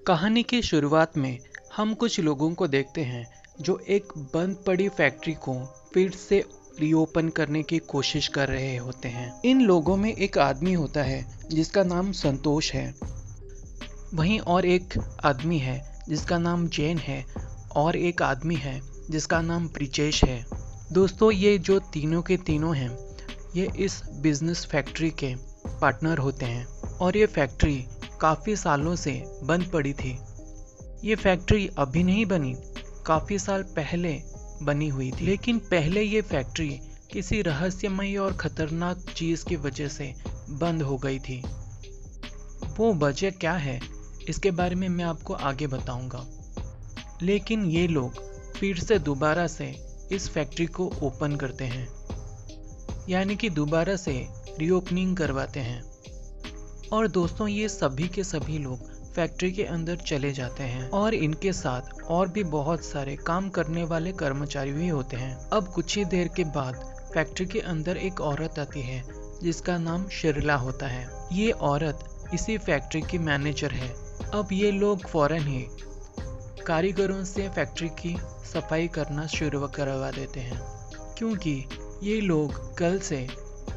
कहानी की शुरुआत में हम कुछ लोगों को देखते हैं जो एक बंद पड़ी फैक्ट्री को फिर से रीओपन करने की कोशिश कर रहे होते हैं। इन लोगों में एक आदमी होता है जिसका नाम संतोष है, वहीं और एक आदमी है जिसका नाम जैन है, और एक आदमी है जिसका नाम ब्रिजेश है। दोस्तों, ये जो तीनों के तीनों हैं, ये इस बिजनेस फैक्ट्री के पार्टनर होते हैं और ये फैक्ट्री काफ़ी सालों से बंद पड़ी थी। ये फैक्ट्री अभी नहीं बनी, काफ़ी साल पहले बनी हुई थी, लेकिन पहले ये फैक्ट्री किसी रहस्यमयी और ख़तरनाक चीज़ की वजह से बंद हो गई थी। वो वजह क्या है, इसके बारे में मैं आपको आगे बताऊंगा। लेकिन ये लोग फिर से दोबारा से इस फैक्ट्री को ओपन करते हैं, यानी कि दोबारा से रीओपनिंग करवाते हैं। और दोस्तों, ये सभी के सभी लोग फैक्ट्री के अंदर चले जाते हैं और इनके साथ और भी बहुत सारे काम करने वाले कर्मचारी भी होते हैं। अब कुछ ही देर के बाद फैक्ट्री के अंदर एक औरत आती है जिसका नाम शिरला होता है। ये औरत इसी फैक्ट्री की मैनेजर है। अब ये लोग फौरन ही कारीगरों से फैक्ट्री की सफाई करना शुरू करवा देते हैं, क्योंकि ये लोग कल से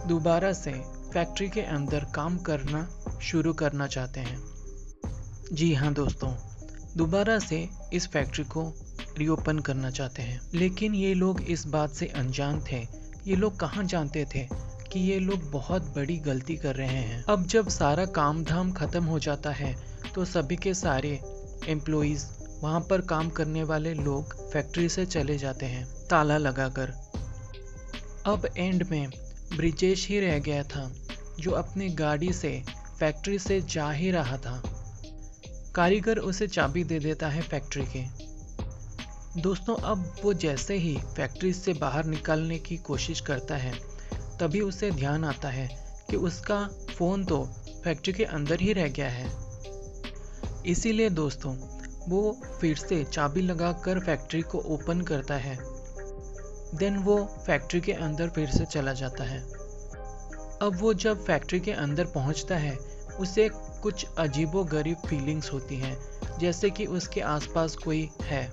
दोबारा से फैक्ट्री के अंदर काम करना शुरू करना चाहते हैं। जी हाँ दोस्तों, दोबारा से इस फैक्ट्री को रीओपन करना चाहते हैं। लेकिन ये लोग इस बात से अनजान थे। ये लोग कहाँ जानते थे कि ये लोग बहुत बड़ी गलती कर रहे हैं। अब जब सारा काम धाम खत्म हो जाता है तो सभी के सारे एम्प्लॉइज, वहाँ पर काम करने वाले लोग फैक्ट्री से चले जाते हैं ताला लगाकर। अब एंड में ब्रिजेश ही रह गया था जो अपनी गाड़ी से फैक्ट्री से जा ही रहा था। कारीगर उसे चाबी दे देता है फैक्ट्री के। दोस्तों, अब वो जैसे ही फैक्ट्री से बाहर निकलने की कोशिश करता है, तभी उसे ध्यान आता है कि उसका फ़ोन तो फैक्ट्री के अंदर ही रह गया है। इसीलिए दोस्तों, वो फिर से चाबी लगाकर फैक्ट्री को ओपन करता है। देन वो फैक्ट्री के अंदर फिर से चला जाता है। अब वो जब फैक्ट्री के अंदर पहुंचता है, उसे कुछ अजीबोगरीब फीलिंग्स होती हैं, जैसे कि उसके आसपास कोई है,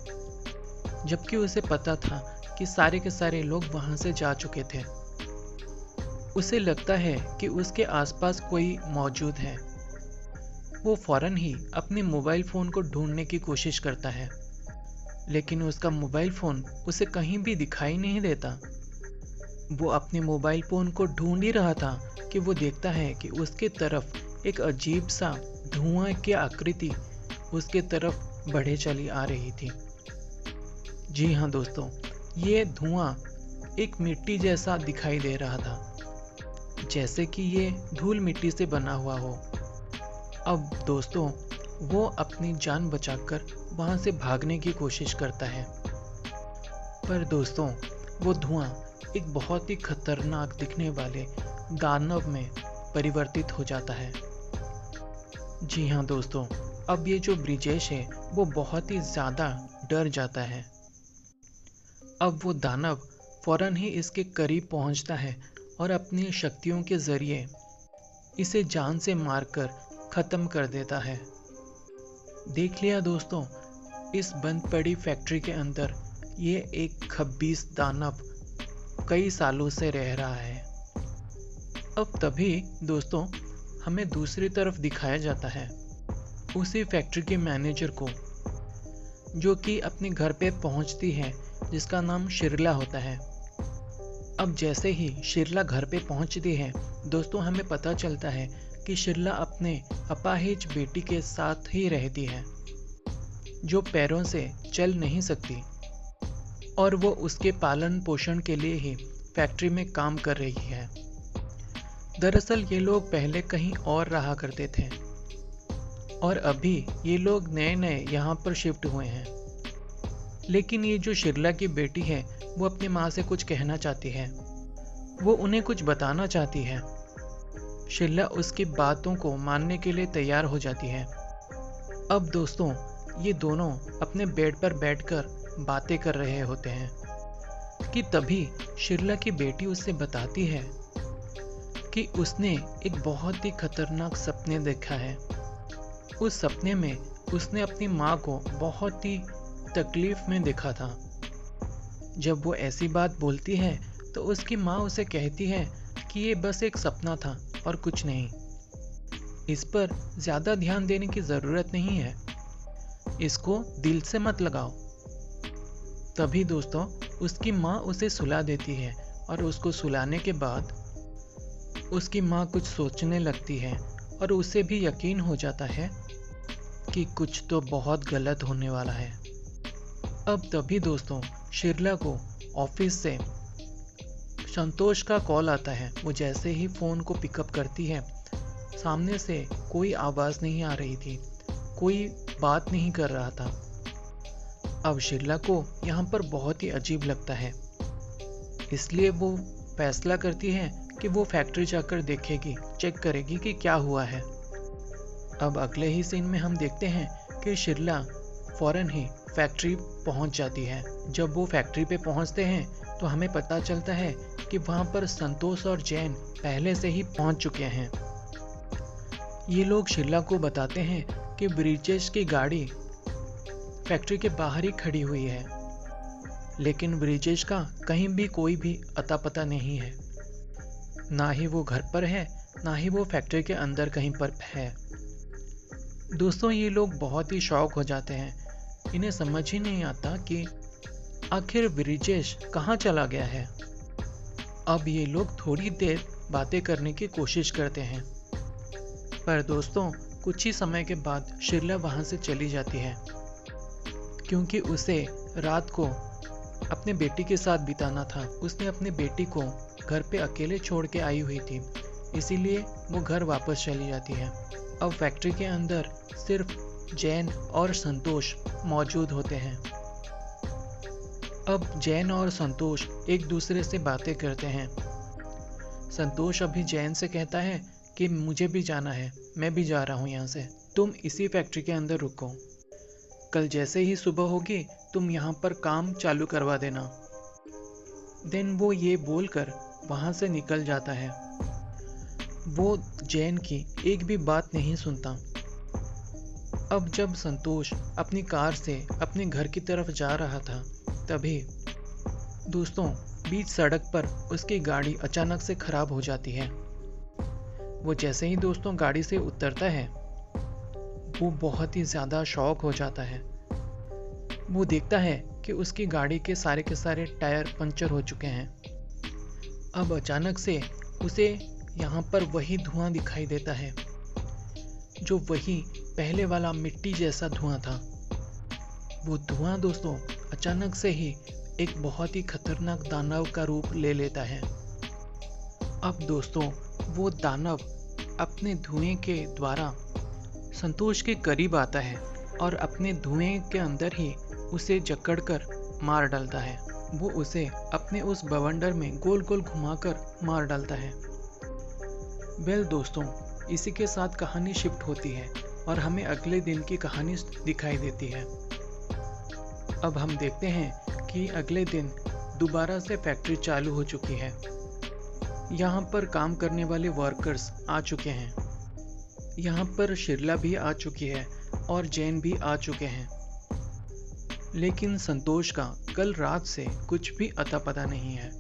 जबकि उसे पता था कि सारे के सारे लोग वहां से जा चुके थे। उसे लगता है कि उसके आसपास कोई मौजूद है। वो फौरन ही अपने मोबाइल फ़ोन को ढूंढने की कोशिश करता है, लेकिन उसका मोबाइल फ़ोन उसे कहीं भी दिखाई नहीं देता। वो अपने मोबाइल फ़ोन को ढूंढ ही रहा था कि वो देखता है कि उसके तरफ एक अजीब सा धुआं की आकृति उसके तरफ बढ़े चली आ रही थी। जी हाँ दोस्तों, ये धुआं एक मिट्टी जैसा दिखाई दे रहा था, जैसे कि ये धूल मिट्टी से बना हुआ हो। अब दोस्तों, वो अपनी जान बचाकर वहाँ से भागने की कोशिश करता है, पर दोस्तों, वो धुआं एक बहुत ही खतरनाक दिखने वाले दानव में परिवर्तित हो जाता है। जी हाँ दोस्तों, अब ये जो ब्रिजेश है वो बहुत ही ज़्यादा डर जाता है। अब वो दानव फौरन ही इसके करीब पहुंचता है और अपनी शक्तियों के ज़रिए इसे जान से मारकर ख़त्म कर देता है। देख लिया दोस्तों, इस बंद पड़ी फैक्ट्री के अंदर ये एक खब्बीस दानव कई सालों से रह रहा है। अब तभी दोस्तों, हमें दूसरी तरफ दिखाया जाता है उसी फैक्ट्री के मैनेजर को, जो कि अपने घर पे पहुंचती है, जिसका नाम शिरला होता है। अब जैसे ही शिरला घर पे पहुंचती है दोस्तों, हमें पता चलता है कि शिरला अपने अपाहिज बेटी के साथ ही रहती है, जो पैरों से चल नहीं सकती, और वो उसके पालन पोषण के लिए ही फैक्ट्री में काम कर रही है। दरअसल ये लोग पहले कहीं और रहा करते थे और अभी ये लोग नए नए यहाँ पर शिफ्ट हुए हैं। लेकिन ये जो शिरला की बेटी है वो अपनी माँ से कुछ कहना चाहती है, वो उन्हें कुछ बताना चाहती है। शिरला उसकी बातों को मानने के लिए तैयार हो जाती है। अब दोस्तों, ये दोनों अपने बेड पर बैठकर बातें कर रहे होते हैं कि तभी शिरला की बेटी उससे बताती है कि उसने एक बहुत ही खतरनाक सपने देखा है उस सपने में उसने अपनी माँ को बहुत ही तकलीफ में देखा था। जब वो ऐसी बात बोलती है तो उसकी माँ उसे कहती है कि ये बस एक सपना था और कुछ नहीं, इस पर ज़्यादा ध्यान देने की ज़रूरत नहीं है, इसको दिल से मत लगाओ। तभी दोस्तों उसकी माँ उसे सुला देती है और उसको सुलाने के बाद उसकी माँ कुछ सोचने लगती है और उसे भी यकीन हो जाता है कि कुछ तो बहुत गलत होने वाला है। अब तभी दोस्तों शिरला को ऑफिस से संतोष का कॉल आता है। वो जैसे ही फ़ोन को पिकअप करती है, सामने से कोई आवाज़ नहीं आ रही थी, कोई बात नहीं कर रहा था। अब शिरला को यहाँ पर बहुत ही अजीब लगता है, इसलिए वो फैसला करती है कि वो फैक्ट्री जाकर देखेगी, चेक करेगी कि क्या हुआ है। अब अगले ही सीन में हम देखते हैं कि शिरला फौरन ही फैक्ट्री पहुंच जाती है। जब वो फैक्ट्री पे पहुंचते हैं तो हमें पता चलता है कि वहां पर संतोष और जैन पहले से ही पहुंच चुके हैं। ये लोग शिरला को बताते हैं कि ब्रिजेश की गाड़ी फैक्ट्री के बाहर ही खड़ी हुई है, लेकिन ब्रिजेश का कहीं भी कोई भी अता पता नहीं है। ना ही वो घर पर है, ना ही वो फैक्ट्री के अंदर कहीं पर है। दोस्तों ये लोग बहुत ही शॉक हो जाते हैं, इन्हें समझ ही नहीं आता कि आखिर ब्रिजेश कहाँ चला गया है। अब ये लोग थोड़ी देर बातें करने की कोशिश करते हैं, पर दोस्तों कुछ ही समय के बाद शिरला वहाँ से चली जाती है, क्योंकि उसे रात को अपने बेटी के साथ बिताना था। उसने अपनी बेटी को घर पे अकेले छोड़ के आई हुई थी, इसीलिए वो घर वापस चली जाती है। अब फैक्ट्री के अंदर सिर्फ जैन और संतोष मौजूद होते हैं। अब जैन और संतोष एक दूसरे से बातें करते हैं। संतोष अभी जैन से कहता है कि मुझे भी जाना है, मैं भी जा रहा हूँ यहाँ से, तुम इसी फैक्ट्री के अंदर रुको, कल जैसे ही सुबह होगी तुम यहाँ पर काम चालू करवा देना। देन वो ये बोलकर वहाँ से निकल जाता है। वो जैन की एक भी बात नहीं सुनता। अब जब संतोष अपनी कार से अपने घर की तरफ जा रहा था, तभी दोस्तों बीच सड़क पर उसकी गाड़ी अचानक से खराब हो जाती है। वो जैसे ही दोस्तों गाड़ी से उतरता है, वो बहुत ही ज़्यादा शॉक हो जाता है। वो देखता है कि उसकी गाड़ी के सारे टायर पंचर हो चुके हैं। अब अचानक से उसे यहाँ पर वही धुआं दिखाई देता है, जो वही पहले वाला मिट्टी जैसा धुआं था। वो धुआं दोस्तों अचानक से ही एक बहुत ही खतरनाक दानव का रूप ले लेता है। अब दोस्तों वो दानव अपने धुएं के द्वारा संतोष के करीब आता है और अपने धुएं के अंदर ही उसे जकड़कर मार डालता है। वो उसे अपने उस बवंडर में गोल गोल घुमाकर मार डालता है। वेल दोस्तों, इसी के साथ कहानी शिफ्ट होती है और हमें अगले दिन की कहानी दिखाई देती है। अब हम देखते हैं कि अगले दिन दोबारा से फैक्ट्री चालू हो चुकी है। यहाँ पर काम करने वाले वर्कर्स आ चुके हैं। यहाँ पर शिरला भी आ चुकी है और जैन भी आ चुके हैं, लेकिन संतोष का कल रात से कुछ भी अता पता नहीं है।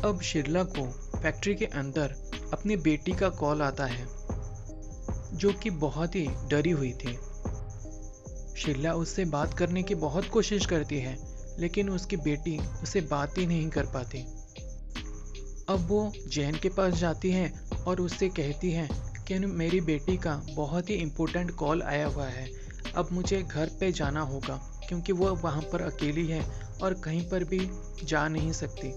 अब शिरला को फैक्ट्री के अंदर अपनी बेटी का कॉल आता है, जो कि बहुत ही डरी हुई थी। शिरला उससे बात करने की बहुत कोशिश करती है, लेकिन उसकी बेटी उसे बात ही नहीं कर पाती। अब वो जैन के पास जाती है और उससे कहती है कि मेरी बेटी का बहुत ही इम्पोर्टेंट कॉल आया हुआ है, अब मुझे घर पे जाना होगा, क्योंकि वो वहाँ पर अकेली है और कहीं पर भी जा नहीं सकती।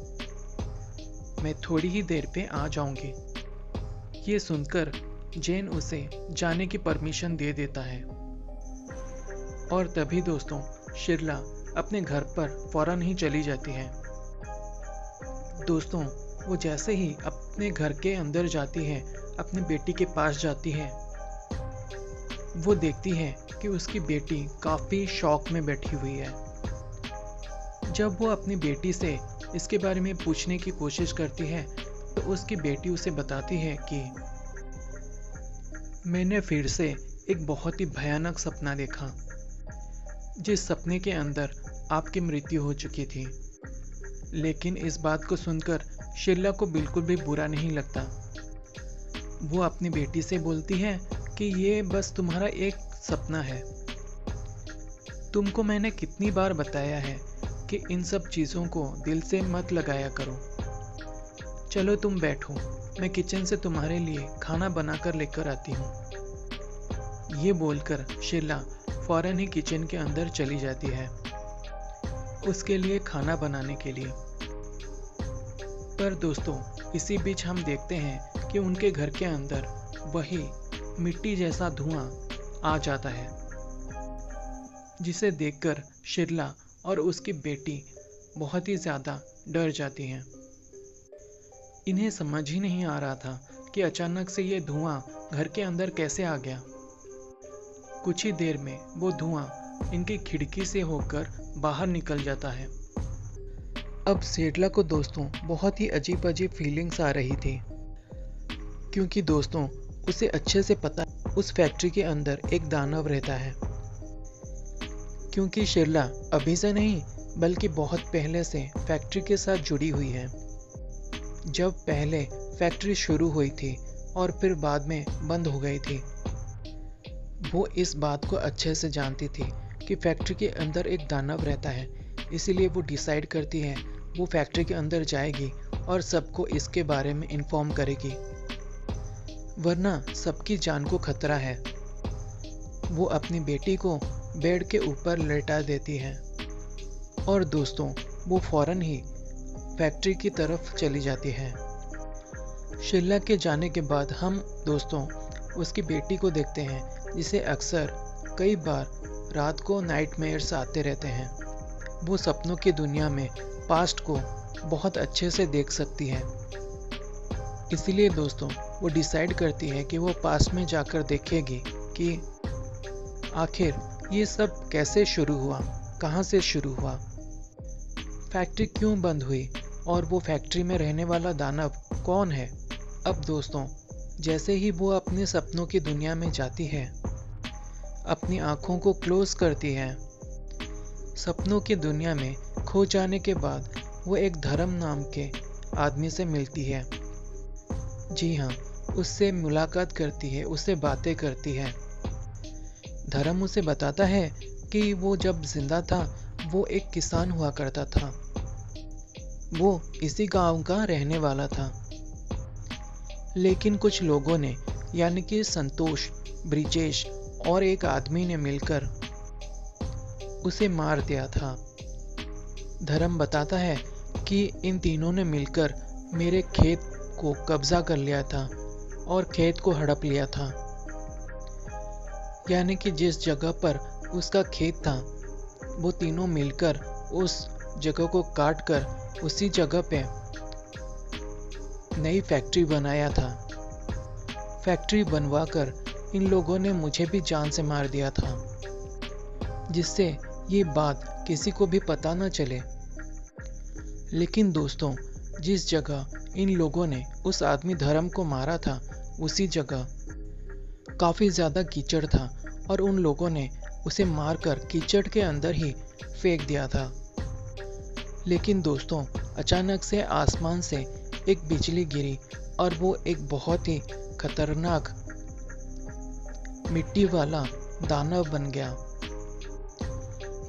मैं थोड़ी ही देर पे आ जाऊंगी। ये सुनकर जैन उसे जाने की परमिशन दे देता है। और तभी दोस्तों शिरला अपने घर पर फौरन ही चली जाती है। दोस्तों वो जैसे ही अपने घर के अंदर जाती है, अपनी बेटी के पास जाती है, वो देखती है कि उसकी बेटी काफ़ी शॉक में बैठी हुई है। जब वो अपनी बेटी से इसके बारे में पूछने की कोशिश करती है, तो उसकी बेटी उसे बताती है कि मैंने फिर से एक बहुत ही भयानक सपना देखा, जिस सपने के अंदर आपकी मृत्यु हो चुकी थी। लेकिन इस बात को सुनकर शीला को बिल्कुल भी बुरा नहीं लगता। वो अपनी बेटी से बोलती है कि ये बस तुम्हारा एक सपना है। तुमको मैंने कितनी बार बताया है कि इन सब चीज़ों को दिल से मत लगाया करो। चलो तुम बैठो, मैं किचन से तुम्हारे लिए खाना बनाकर लेकर आती हूँ। ये बोलकर शीला फौरन ही किचन के अंदर चली जाती है, उसके लिए खाना बनाने के लिए। पर दोस्तों, इसी बीच हम देखते हैं कि उनके घर के अंदर वही मिट्टी जैसा धुआं आ जाता है, जिसे देखकर शीला और उसकी बेटी बहुत ही ज़्यादा डर जाती हैं। इन्हें समझ ही नहीं आ रहा था कि अचानक से ये धुआं घर के अंदर कैसे आ गया। कुछ ही देर में वो धुआं इनकी खिड़की से होकर बाहर निकल जाता है। अब शीला को दोस्तों बहुत ही अजीब अजीब फीलिंग्स आ रही थी, क्योंकि दोस्तों उसे अच्छे से पता उस फैक्ट्री के अंदर एक दानव रहता है। क्योंकि शीला अभी से नहीं बल्कि बहुत पहले से फैक्ट्री के साथ जुड़ी हुई है। जब पहले फैक्ट्री शुरू हुई थी और फिर बाद में बंद हो गई थी, वो इस बात को अच्छे से जानती थी कि फैक्ट्री के अंदर एक दानव रहता है। इसीलिए वो डिसाइड करती है वो फैक्ट्री के अंदर जाएगी और सबको इसके बारे में इन्फॉर्म करेगी, वरना सबकी जान को खतरा है। वो अपनी बेटी को बेड के ऊपर लेटा देती है और दोस्तों वो फौरन ही फैक्ट्री की तरफ चली जाती है। शीला के जाने के बाद हम दोस्तों उसकी बेटी को देखते हैं, जिसे अक्सर कई बार रात को नाइटमेयर्स आते रहते हैं। वो सपनों की दुनिया में पास्ट को बहुत अच्छे से देख सकती है। इसीलिए दोस्तों वो डिसाइड करती है कि वो पास्ट में जाकर देखेगी कि आखिर ये सब कैसे शुरू हुआ, कहाँ से शुरू हुआ, फैक्ट्री क्यों बंद हुई और वो फैक्ट्री में रहने वाला दानव कौन है। अब दोस्तों जैसे ही वो अपने सपनों की दुनिया में जाती है, अपनी आँखों को क्लोज करती है, सपनों की दुनिया में खो जाने के बाद वो एक धर्म नाम के आदमी से मिलती है। जी हाँ, उससे मुलाकात करती है, उससे बातें करती है। धर्म उसे बताता है कि वो जब जिंदा था वो एक किसान हुआ करता था, वो इसी गांव का रहने वाला था। लेकिन कुछ लोगों ने यानी कि संतोष, ब्रिजेश और एक आदमी ने मिलकर उसे मार दिया था। धर्म बताता है कि इन तीनों ने मिलकर मेरे खेत को कब्जा कर लिया था और खेत को हड़प लिया था। यानी कि जिस जगह पर उसका खेत था वो तीनों मिलकर उस जगह को काट कर उसी जगह पे नई फैक्ट्री बनाया था। फैक्ट्री बनवाकर इन लोगों ने मुझे भी जान से मार दिया था, जिससे ये बात किसी को भी पता न चले। लेकिन दोस्तों जिस जगह इन लोगों ने उस आदमी धर्म को मारा था, उसी जगह काफ़ी ज़्यादा कीचड़ था और उन लोगों ने उसे मारकर कीचड़ के अंदर ही फेंक दिया था। लेकिन दोस्तों अचानक से आसमान से एक बिजली गिरी और वो एक बहुत ही खतरनाक मिट्टी वाला दानव बन गया।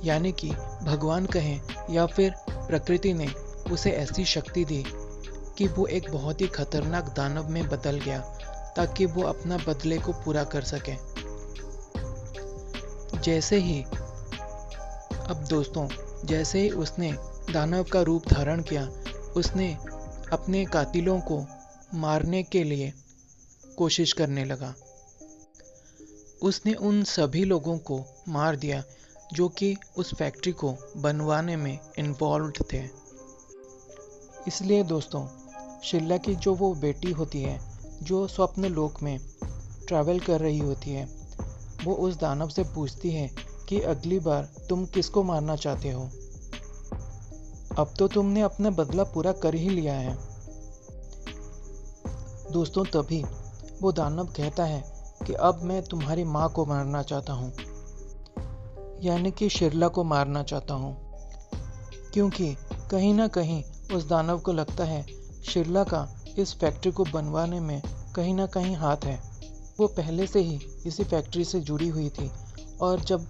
यानी कि भगवान कहें या फिर प्रकृति ने उसे ऐसी शक्ति दी कि वो एक बहुत ही खतरनाक दानव में बदल गया, ताकि वो अपना बदले को पूरा कर सके। जैसे ही जैसे ही उसने दानव का रूप धारण किया, उसने अपने कातिलों को मारने के लिए कोशिश करने लगा। उसने उन सभी लोगों को मार दिया जो कि उस फैक्ट्री को बनवाने में इन्वॉल्व थे। इसलिए दोस्तों शीला की जो वो बेटी होती है, जो स्वप्न लोक में ट्रैवल कर रही होती है, वो उस दानव से पूछती है कि अगली बार तुम किसको मारना चाहते हो। अब तो तुमने अपना बदला पूरा कर ही लिया है। दोस्तों तभी वो दानव कहता है कि अब मैं तुम्हारी माँ को मारना चाहता हूँ, यानी कि शिरला को मारना चाहता हूँ, क्योंकि कहीं ना कहीं उस दानव को लगता है शिरला का इस फैक्ट्री को बनवाने में कहीं ना कहीं हाथ है। वो पहले से ही इसी फैक्ट्री से जुड़ी हुई थी और जब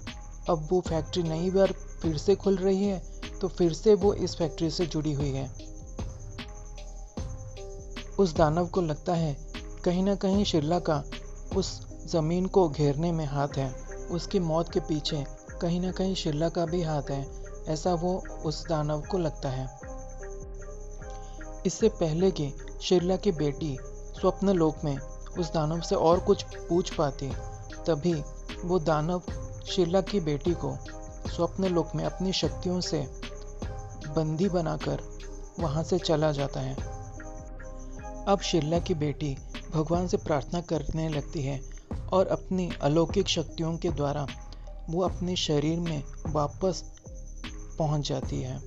अब वो फैक्ट्री नई बार फिर से खुल रही है तो फिर से वो इस फैक्ट्री से जुड़ी हुई है। उस दानव को लगता है कहीं ना कहीं शिरला का उस ज़मीन को घेरने में हाथ है, उसकी मौत के पीछे कहीं ना कहीं शिरला का भी हाथ है, ऐसा वो उस दानव को लगता है। इससे पहले कि शिरला की बेटी स्वप्न लोक में उस दानव से और कुछ पूछ पाती, तभी वो दानव शिरला की बेटी को स्वप्न लोक में अपनी शक्तियों से बंदी बनाकर वहां से चला जाता है। अब शिरला की बेटी भगवान से प्रार्थना करने लगती है और अपनी अलौकिक शक्तियों के द्वारा वो अपने शरीर में वापस पहुंच जाती है।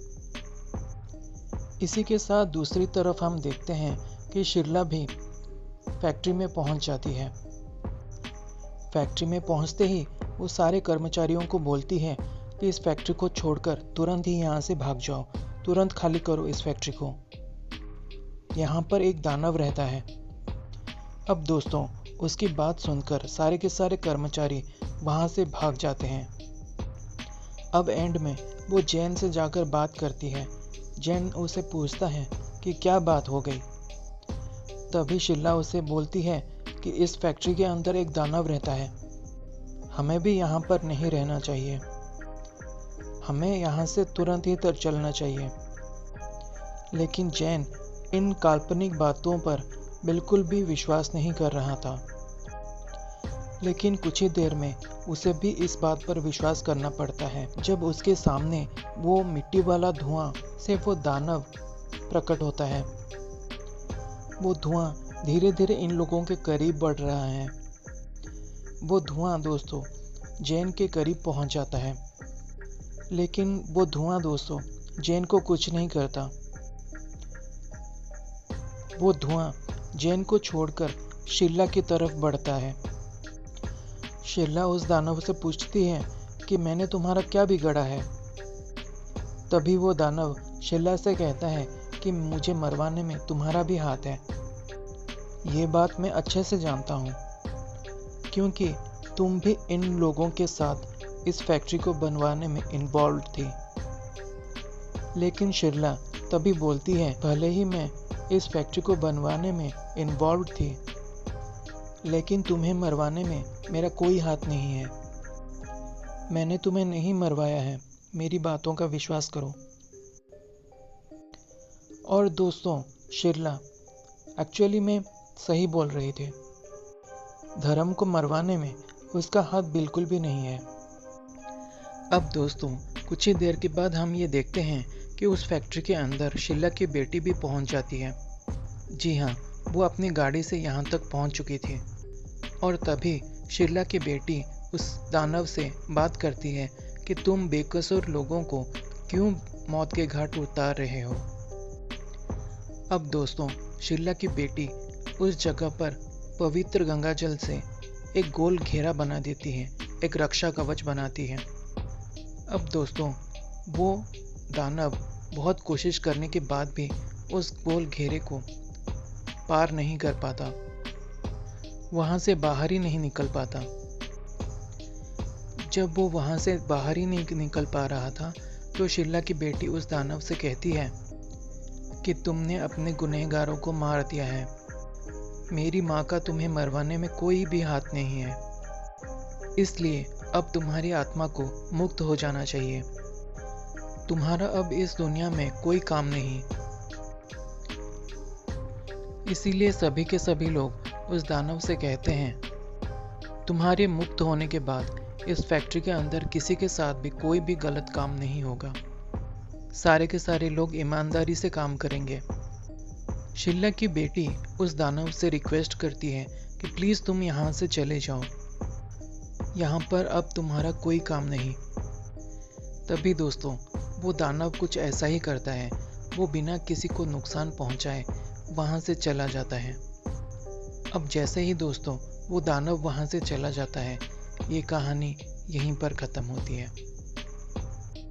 इसी के साथ दूसरी तरफ हम देखते हैं कि शिरला भी फैक्ट्री में पहुंच जाती है। फैक्ट्री में पहुंचते ही वो सारे कर्मचारियों को बोलती है कि इस फैक्ट्री को छोड़कर तुरंत ही यहाँ से भाग जाओ, तुरंत खाली करो इस फैक्ट्री को। यहाँ पर एक दानव रहता है। अब दोस्तों, उसकी बात सुनकर सारे के सारे कर्मचारी वहाँ से भाग जाते हैं। अब एंड में वो जैन से जाकर बात करती है। जैन उसे पूछता है कि क्या बात हो गई। तभी शिरला उसे बोलती है कि इस फैक्ट्री के अंदर एक दानव रहता है, हमें भी यहाँ पर नहीं रहना चाहिए, हमें यहाँ से तुरंत ही चलना चाहिए। लेकिन जैन इन काल्पनिक बातों पर बिल्कुल भी विश्वास नहीं कर रहा था। लेकिन कुछ ही देर में उसे भी इस बात पर विश्वास करना पड़ता है जब उसके सामने वो मिट्टी वाला धुआं से वो दानव प्रकट होता है। वो धुआं धीरे धीरे इन लोगों के करीब बढ़ रहा है। वो धुआं दोस्तों जैन के करीब पहुंच जाता है, लेकिन वो धुआं दोस्तों जैन को कुछ नहीं करता। वो धुआं जैन को छोड़कर शिरला की तरफ बढ़ता है। शिरला उस दानव से पूछती है कि मैंने तुम्हारा क्या बिगाड़ा है। तभी वो दानव शिरला से कहता है कि मुझे मरवाने में तुम्हारा भी हाथ है। ये बात मैं अच्छे से जानता हूँ, क्योंकि तुम भी इन लोगों के साथ इस फैक्ट्री को बनवाने में इन्वॉल्व थी। लेकिन शिरला तभी बोलती है, भले ही मैं इस फैक्ट्री को बनवाने में इन्वॉल्व थी, लेकिन तुम्हें मरवाने में मेरा कोई हाथ नहीं है। मैंने तुम्हें नहीं मरवाया है, मेरी बातों का विश्वास करो। और दोस्तों, शिरला एक्चुअली में सही बोल रही थी। धर्म को मरवाने में उसका हाथ बिल्कुल भी नहीं है। अब दोस्तों, कुछ ही देर के बाद हम ये देखते हैं कि उस फैक्ट्री के अंदर शिरला की बेटी भी पहुंच जाती है। जी हाँ, वो अपनी गाड़ी से यहाँ तक पहुंच चुकी थी। और तभी शिरला की बेटी उस दानव से बात करती है कि तुम बेकसूर लोगों को क्यों मौत के घाट उतार रहे हो। अब दोस्तों, शिरला की बेटी उस जगह पर पवित्र गंगा जल से एक गोल घेरा बना देती है, एक रक्षा कवच बनाती है। अब दोस्तों, वो दानव बहुत कोशिश करने के बाद भी उस गोल घेरे को पार नहीं कर पाता, वहां से बाहर ही नहीं निकल पाता। जब वो वहां से बाहर ही नहीं निकल पा रहा था तो शिरला की बेटी उस दानव से कहती है कि तुमने अपने गुनहगारों को मार दिया है, मेरी माँ का तुम्हें मरवाने में कोई भी हाथ नहीं है, इसलिए अब तुम्हारी आत्मा को मुक्त हो जाना चाहिए, तुम्हारा अब इस दुनिया में कोई काम नहीं। इसीलिए सभी के सभी लोग उस दानव से कहते हैं, तुम्हारे मुक्त होने के बाद इस फैक्ट्री के अंदर किसी के साथ भी कोई भी गलत काम नहीं होगा, सारे के सारे लोग ईमानदारी से काम करेंगे। शिरला की बेटी उस दानव से रिक्वेस्ट करती है कि प्लीज़ तुम यहाँ से चले जाओ, यहाँ पर अब तुम्हारा कोई काम नहीं। तभी दोस्तों, वो दानव कुछ ऐसा ही करता है, वो बिना किसी को नुकसान पहुँचाए वहाँ से चला जाता है। अब जैसे ही दोस्तों वो दानव वहाँ से चला जाता है। ये कहानी यहीं पर ख़त्म होती है।